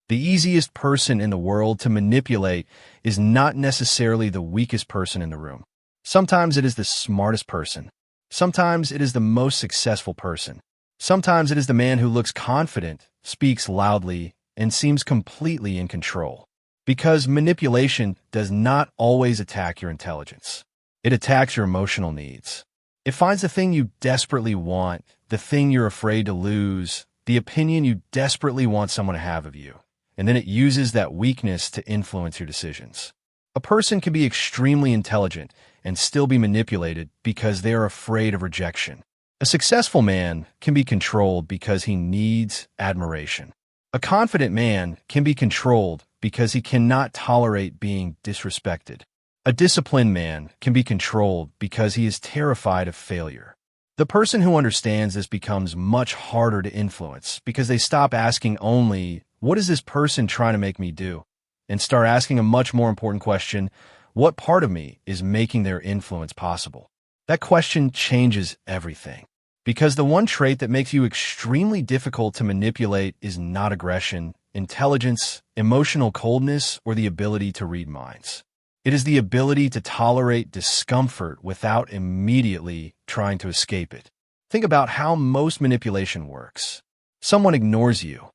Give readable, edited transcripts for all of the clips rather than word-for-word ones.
The easiest person in the world to manipulate is not necessarily the weakest person in the room. Sometimes it is the smartest person. Sometimes it is the most successful person. Sometimes it is the man who looks confident, speaks loudly, and seems completely in control. Because manipulation does not always attack your intelligence. It attacks your emotional needs. It finds the thing you desperately want, the thing you're afraid to lose, the opinion you desperately want someone to have of you, and then it uses that weakness to influence your decisions. A person can be extremely intelligent and still be manipulated because they are afraid of rejection. A successful man can be controlled because he needs admiration. A confident man can be controlled because he cannot tolerate being disrespected. A disciplined man can be controlled because he is terrified of failure. The person who understands this becomes much harder to influence because they stop asking only, "What is this person trying to make me do?" and start asking a much more important question, what part of me is making their influence possible? That question changes everything. Because the one trait that makes you extremely difficult to manipulate is not aggression, intelligence, emotional coldness, or the ability to read minds. It is the ability to tolerate discomfort without immediately trying to escape it. Think about how most manipulation works. Someone ignores you,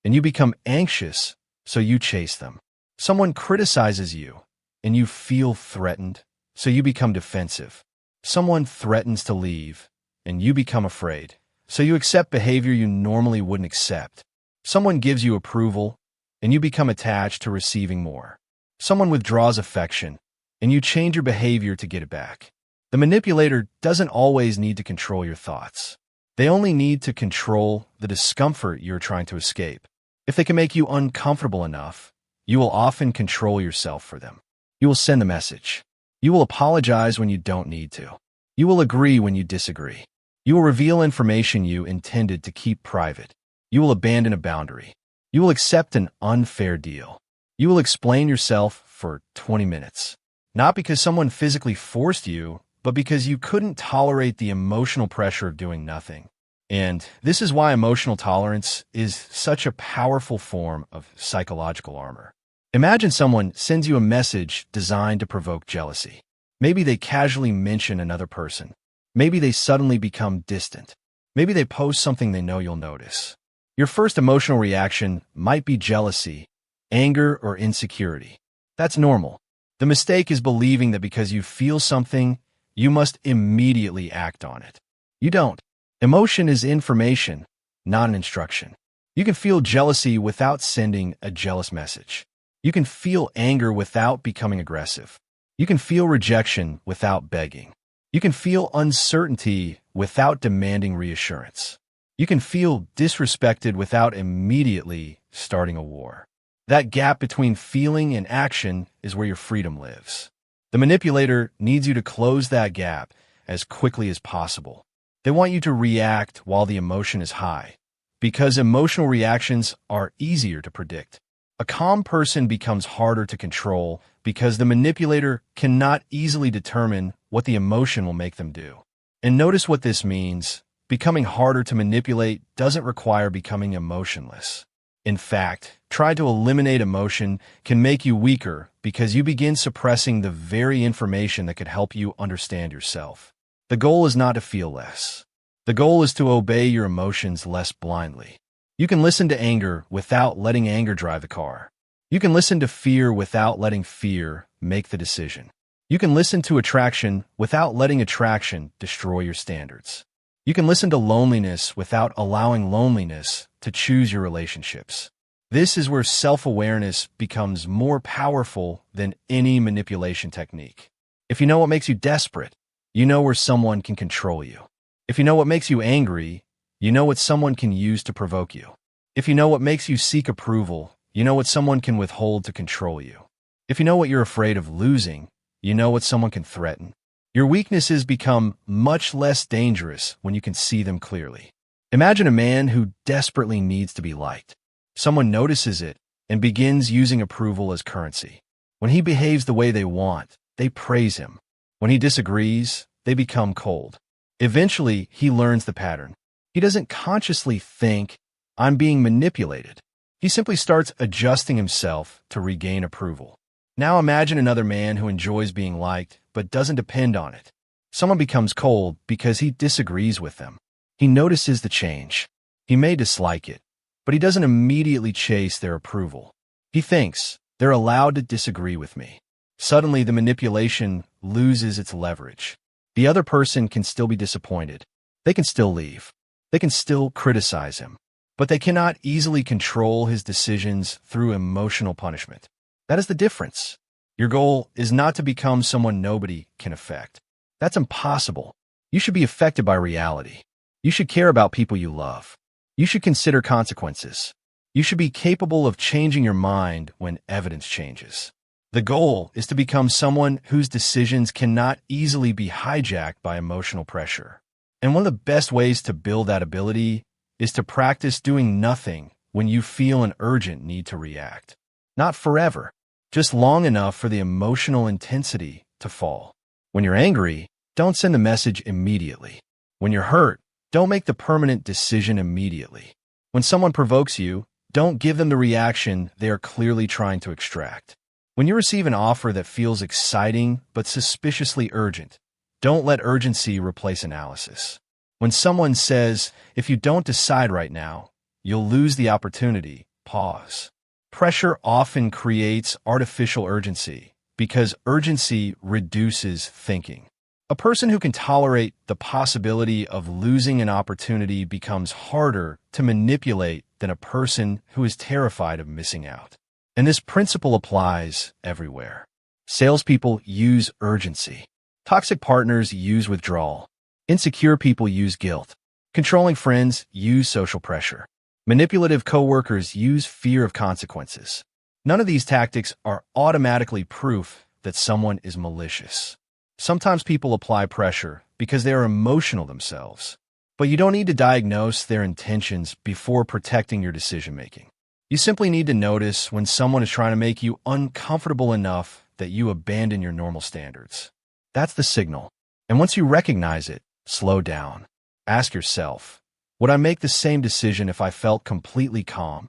and you become anxious, so you chase them. Someone criticizes you, and you feel threatened, so you become defensive. Someone threatens to leave, and you become afraid, so you accept behavior you normally wouldn't accept. Someone gives you approval, and you become attached to receiving more. Someone withdraws affection, and you change your behavior to get it back. The manipulator doesn't always need to control your thoughts. They only need to control the discomfort you're trying to escape. If they can make you uncomfortable enough, you will often control yourself for them. You will send the message. You will apologize when you don't need to. You will agree when you disagree. You will reveal information you intended to keep private. You will abandon a boundary. You will accept an unfair deal. You will explain yourself for 20 minutes. Not because someone physically forced you, but because you couldn't tolerate the emotional pressure of doing nothing. And this is why emotional tolerance is such a powerful form of psychological armor. Imagine someone sends you a message designed to provoke jealousy. Maybe they casually mention another person. Maybe they suddenly become distant. Maybe they post something they know you'll notice. Your first emotional reaction might be jealousy, anger, or insecurity. That's normal. The mistake is believing that because you feel something, you must immediately act on it. You don't. Emotion is information, not an instruction. You can feel jealousy without sending a jealous message. You can feel anger without becoming aggressive. You can feel rejection without begging. You can feel uncertainty without demanding reassurance. You can feel disrespected without immediately starting a war. That gap between feeling and action is where your freedom lives. The manipulator needs you to close that gap as quickly as possible. They want you to react while the emotion is high, because emotional reactions are easier to predict. A calm person becomes harder to control because the manipulator cannot easily determine what the emotion will make them do. And notice what this means. Becoming harder to manipulate doesn't require becoming emotionless. In fact, trying to eliminate emotion can make you weaker because you begin suppressing the very information that could help you understand yourself. The goal is not to feel less. The goal is to obey your emotions less blindly. You can listen to anger without letting anger drive the car. You can listen to fear without letting fear make the decision. You can listen to attraction without letting attraction destroy your standards. You can listen to loneliness without allowing loneliness to choose your relationships. This is where self-awareness becomes more powerful than any manipulation technique. If you know what makes you desperate, you know where someone can control you. If you know what makes you angry, you know what someone can use to provoke you. If you know what makes you seek approval, you know what someone can withhold to control you. If you know what you're afraid of losing, you know what someone can threaten. Your weaknesses become much less dangerous when you can see them clearly. Imagine a man who desperately needs to be liked. Someone notices it and begins using approval as currency. When he behaves the way they want, they praise him. When he disagrees, they become cold. Eventually, he learns the pattern. He doesn't consciously think, "I'm being manipulated." He simply starts adjusting himself to regain approval. Now imagine another man who enjoys being liked but doesn't depend on it. Someone becomes cold because he disagrees with them. He notices the change. He may dislike it, but he doesn't immediately chase their approval. He thinks, they're allowed to disagree with me. Suddenly, the manipulation loses its leverage. The other person can still be disappointed. They can still leave. They can still criticize him. But they cannot easily control his decisions through emotional punishment. That is the difference. Your goal is not to become someone nobody can affect. That's impossible. You should be affected by reality. You should care about people you love. You should consider consequences. You should be capable of changing your mind when evidence changes. The goal is to become someone whose decisions cannot easily be hijacked by emotional pressure. And one of the best ways to build that ability is to practice doing nothing when you feel an urgent need to react. Not forever, just long enough for the emotional intensity to fall. When you're angry, don't send the message immediately. When you're hurt, don't make the permanent decision immediately. When someone provokes you, don't give them the reaction they are clearly trying to extract. When you receive an offer that feels exciting but suspiciously urgent, don't let urgency replace analysis. When someone says, if you don't decide right now, you'll lose the opportunity, pause. Pressure often creates artificial urgency because urgency reduces thinking. A person who can tolerate the possibility of losing an opportunity becomes harder to manipulate than a person who is terrified of missing out. And this principle applies everywhere. Salespeople use urgency. Toxic partners use withdrawal. Insecure people use guilt. Controlling friends use social pressure. Manipulative coworkers use fear of consequences. None of these tactics are automatically proof that someone is malicious. Sometimes people apply pressure because they are emotional themselves. But you don't need to diagnose their intentions before protecting your decision-making. You simply need to notice when someone is trying to make you uncomfortable enough that you abandon your normal standards. That's the signal. And once you recognize it, slow down. Ask yourself, would I make the same decision if I felt completely calm?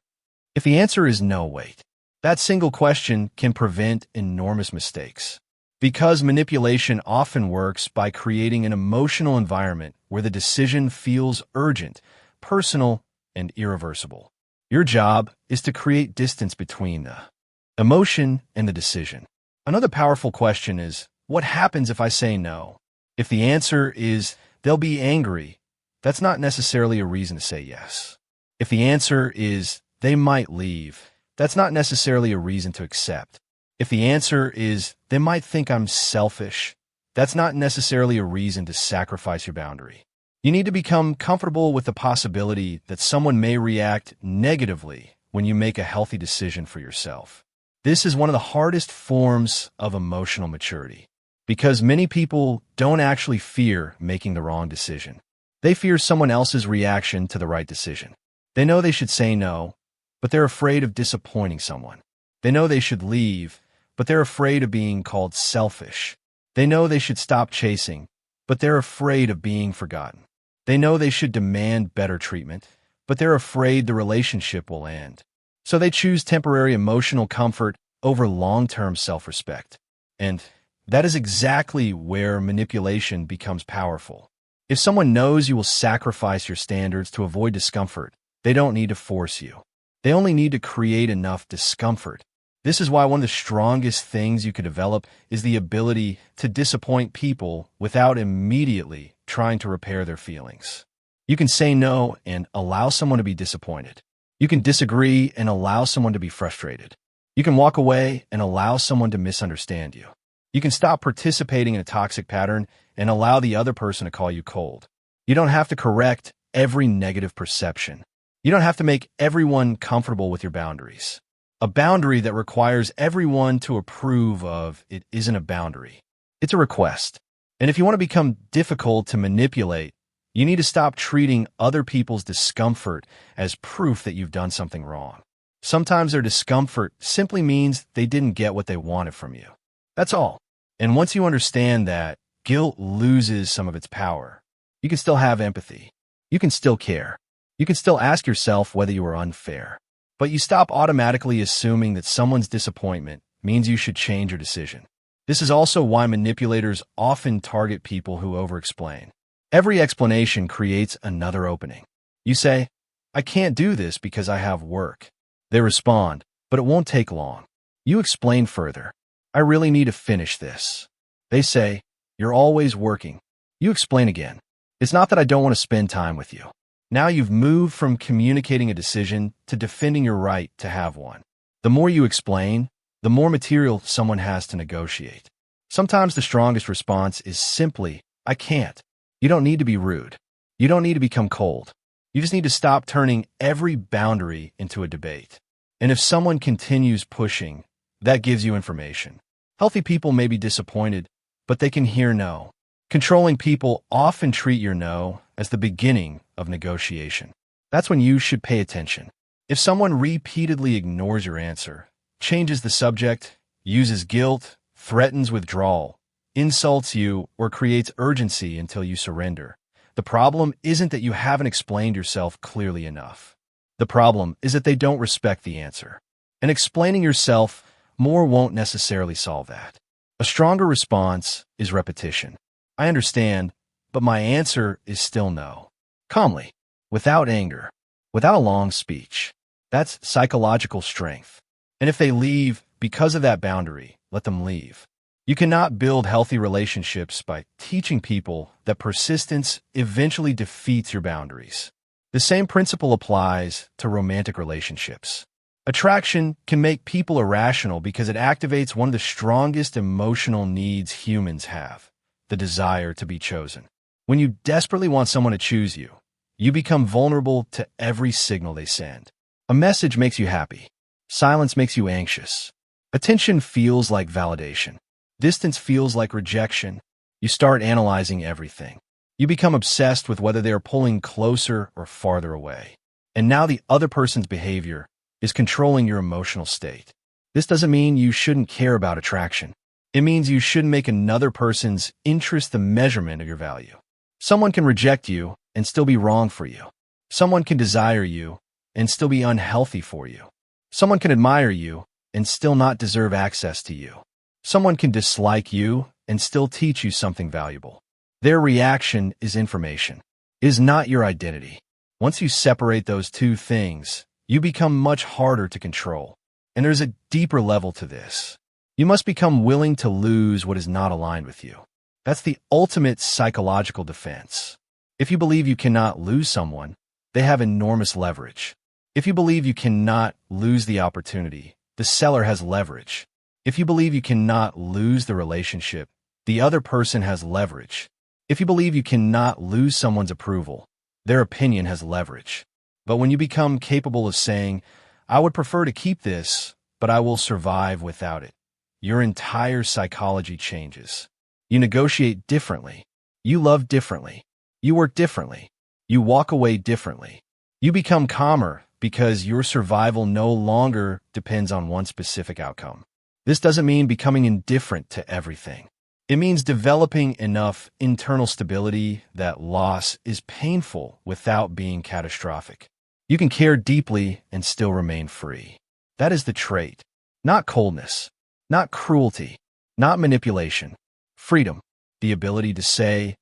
If the answer is no, wait. That single question can prevent enormous mistakes. Because manipulation often works by creating an emotional environment where the decision feels urgent, personal, and irreversible. Your job is to create distance between the emotion and the decision. Another powerful question is, what happens if I say no? If the answer is, they'll be angry, that's not necessarily a reason to say yes. If the answer is, they might leave, that's not necessarily a reason to accept. If the answer is, they might think I'm selfish, that's not necessarily a reason to sacrifice your boundary. You need to become comfortable with the possibility that someone may react negatively when you make a healthy decision for yourself. This is one of the hardest forms of emotional maturity, because many people don't actually fear making the wrong decision. They fear someone else's reaction to the right decision. They know they should say no, but they're afraid of disappointing someone. They know they should leave, but they're afraid of being called selfish. They know they should stop chasing, but they're afraid of being forgotten. They know they should demand better treatment, but they're afraid the relationship will end. So they choose temporary emotional comfort over long-term self-respect. And that is exactly where manipulation becomes powerful. If someone knows you will sacrifice your standards to avoid discomfort, they don't need to force you. They only need to create enough discomfort. This is why one of the strongest things you could develop is the ability to disappoint people without immediately trying to repair their feelings. You can say no and allow someone to be disappointed. You can disagree and allow someone to be frustrated. You can walk away and allow someone to misunderstand you. You can stop participating in a toxic pattern and allow the other person to call you cold. You don't have to correct every negative perception. You don't have to make everyone comfortable with your boundaries. A boundary that requires everyone to approve of it isn't a boundary. It's a request. And if you want to become difficult to manipulate, you need to stop treating other people's discomfort as proof that you've done something wrong. Sometimes their discomfort simply means they didn't get what they wanted from you. That's all. And once you understand that, guilt loses some of its power. You can still have empathy. You can still care. You can still ask yourself whether you were unfair. but you stop automatically assuming that someone's disappointment means you should change your decision. This is also why manipulators often target people who over-explain. Every explanation creates another opening. You say, "I can't do this because I have work." They respond, "But it won't take long." You explain further, "I really need to finish this." They say, "You're always working." You explain again, "It's not that I don't want to spend time with you." Now you've moved from communicating a decision to defending your right to have one. The more you explain, the more material someone has to negotiate. Sometimes the strongest response is simply, "I can't." You don't need to be rude. You don't need to become cold. You just need to stop turning every boundary into a debate. And if someone continues pushing, that gives you information. Healthy people may be disappointed, but they can hear no. Controlling people often treat your no as the beginning of negotiation. That's when you should pay attention. If someone repeatedly ignores your answer, changes the subject, uses guilt, threatens withdrawal, insults you, or creates urgency until you surrender, the problem isn't that you haven't explained yourself clearly enough. The problem is that they don't respect the answer. And explaining yourself more won't necessarily solve that. A stronger response is repetition. "I understand, but my answer is still no." Calmly, without anger, without a long speech. That's psychological strength. And if they leave because of that boundary, let them leave. You cannot build healthy relationships by teaching people that persistence eventually defeats your boundaries. The same principle applies to romantic relationships. Attraction can make people irrational because it activates one of the strongest emotional needs humans have, the desire to be chosen. When you desperately want someone to choose you, you become vulnerable to every signal they send. A message makes you happy. Silence makes you anxious. Attention feels like validation. Distance feels like rejection. You start analyzing everything. You become obsessed with whether they are pulling closer or farther away. And now the other person's behavior is controlling your emotional state. This doesn't mean you shouldn't care about attraction. It means you shouldn't make another person's interest the measurement of your value. Someone can reject you and still be wrong for you. Someone can desire you and still be unhealthy for you. Someone can admire you and still not deserve access to you. Someone can dislike you and still teach you something valuable. Their reaction is information, is not your identity. Once you separate those two things, you become much harder to control. And there's a deeper level to this. You must become willing to lose what is not aligned with you. That's the ultimate psychological defense. If you believe you cannot lose someone, they have enormous leverage. If you believe you cannot lose the opportunity, the seller has leverage. If you believe you cannot lose the relationship, the other person has leverage. If you believe you cannot lose someone's approval, their opinion has leverage. But when you become capable of saying, "I would prefer to keep this, but I will survive without it," your entire psychology changes. You negotiate differently. You love differently. You work differently. You walk away differently. You become calmer because your survival no longer depends on one specific outcome. This doesn't mean becoming indifferent to everything. It means developing enough internal stability that loss is painful without being catastrophic. You can care deeply and still remain free. That is the trait. Not coldness, not cruelty, not manipulation. Freedom, the ability to say,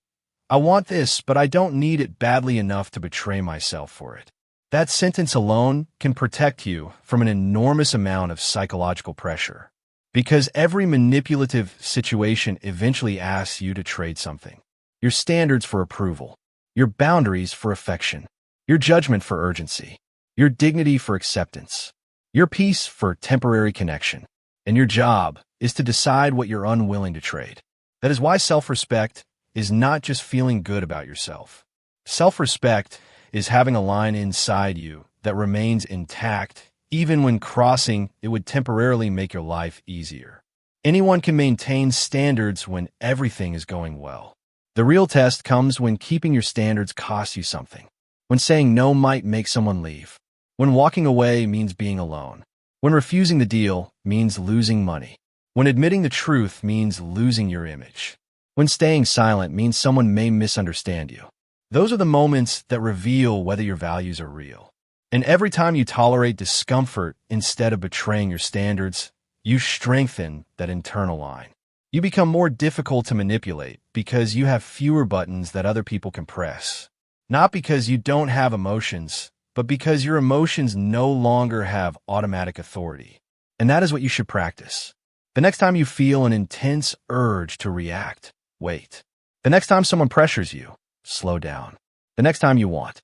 "I want this, but I don't need it badly enough to betray myself for it." That sentence alone can protect you from an enormous amount of psychological pressure. Because every manipulative situation eventually asks you to trade something. Your standards for approval, your boundaries for affection, your judgment for urgency, your dignity for acceptance, your peace for temporary connection. And your job is to decide what you're unwilling to trade. That is why self-respect is not just feeling good about yourself. Self-respect is having a line inside you that remains intact even when crossing it would temporarily make your life easier. Anyone can maintain standards when everything is going well. The real test comes when keeping your standards costs you something. When saying no might make someone leave. When walking away means being alone. When refusing the deal means losing money. When admitting the truth means losing your image. When staying silent means someone may misunderstand you. Those are the moments that reveal whether your values are real. And every time you tolerate discomfort instead of betraying your standards, you strengthen that internal line. You become more difficult to manipulate because you have fewer buttons that other people can press. Not because you don't have emotions, but because your emotions no longer have automatic authority. And that is what you should practice. The next time you feel an intense urge to react, wait. The next time someone pressures you, slow down. The next time you want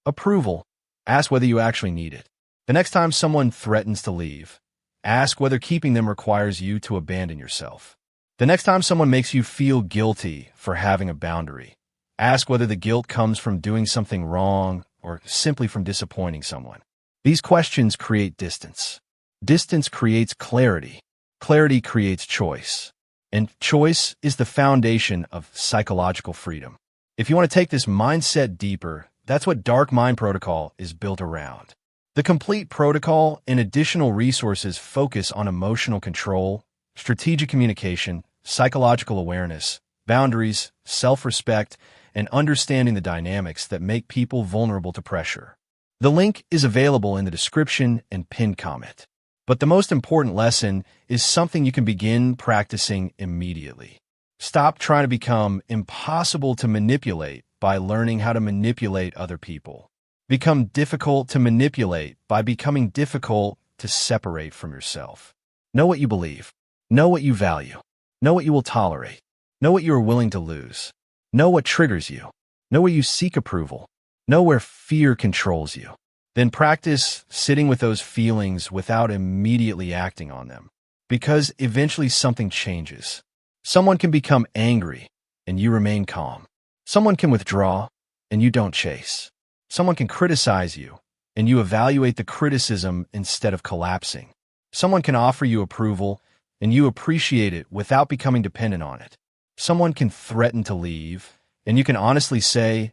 approval, ask whether you actually need it. The next time someone threatens to leave, ask whether keeping them requires you to abandon yourself. The next time someone makes you feel guilty for having a boundary, ask whether the guilt comes from doing something wrong or simply from disappointing someone. These questions create distance. Distance creates clarity. Clarity creates choice. And choice is the foundation of psychological freedom. If you want to take this mindset deeper, that's what Dark Mind Protocol is built around. The complete protocol and additional resources focus on emotional control, strategic communication, psychological awareness, boundaries, self-respect, and understanding the dynamics that make people vulnerable to pressure. The link is available in the description and pinned comment. But the most important lesson is something you can begin practicing immediately. Stop trying to become impossible to manipulate by learning how to manipulate other people. Become difficult to manipulate by becoming difficult to separate from yourself. Know what you believe. Know what you value. Know what you will tolerate. Know what you are willing to lose. Know what triggers you. Know where you seek approval. Know where fear controls you. Then practice sitting with those feelings without immediately acting on them. Because eventually something changes. Someone can become angry and you remain calm. Someone can withdraw and you don't chase. Someone can criticize you and you evaluate the criticism instead of collapsing. Someone can offer you approval and you appreciate it without becoming dependent on it. Someone can threaten to leave and you can honestly say,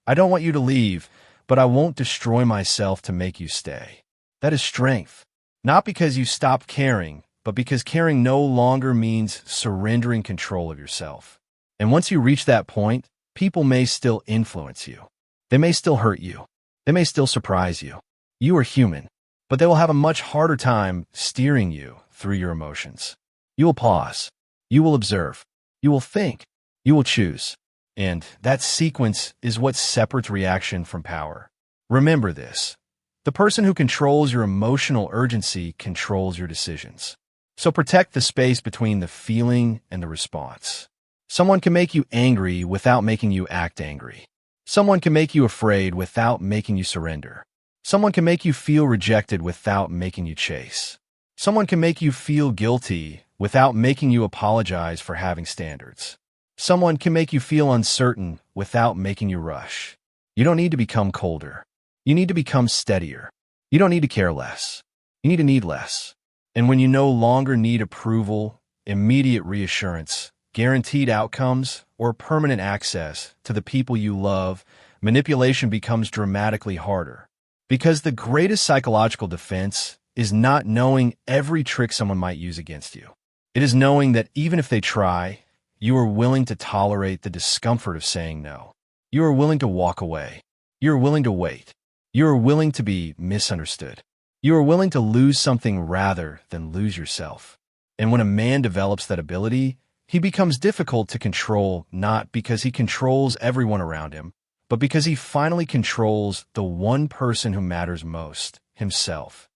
I don't want you to leave, but I won't destroy myself to make you stay. That is strength. Not because you stop caring, but because caring no longer means surrendering control of yourself. And once you reach that point, people may still influence you. They may still hurt you. They may still surprise you. You are human, but they will have a much harder time steering you through your emotions. You will pause. You will observe. You will think. You will choose. And that sequence is what separates reaction from power. Remember this. The person who controls your emotional urgency controls your decisions. So protect the space between the feeling and the response. Someone can make you angry without making you act angry. Someone can make you afraid without making you surrender. Someone can make you feel rejected without making you chase. Someone can make you feel guilty without making you apologize for having standards. Someone can make you feel uncertain without making you rush. You don't need to become colder. You need to become steadier. You don't need to care less. You need to need less. And when you no longer need approval, immediate reassurance, guaranteed outcomes, or permanent access to the people you love, manipulation becomes dramatically harder. Because the greatest psychological defense is not knowing every trick someone might use against you. It is knowing that even if they try, you are willing to tolerate the discomfort of saying no. You are willing to walk away. You are willing to wait. You are willing to be misunderstood. You are willing to lose something rather than lose yourself. And when a man develops that ability, he becomes difficult to control not because he controls everyone around him, but because he finally controls the one person who matters most, himself.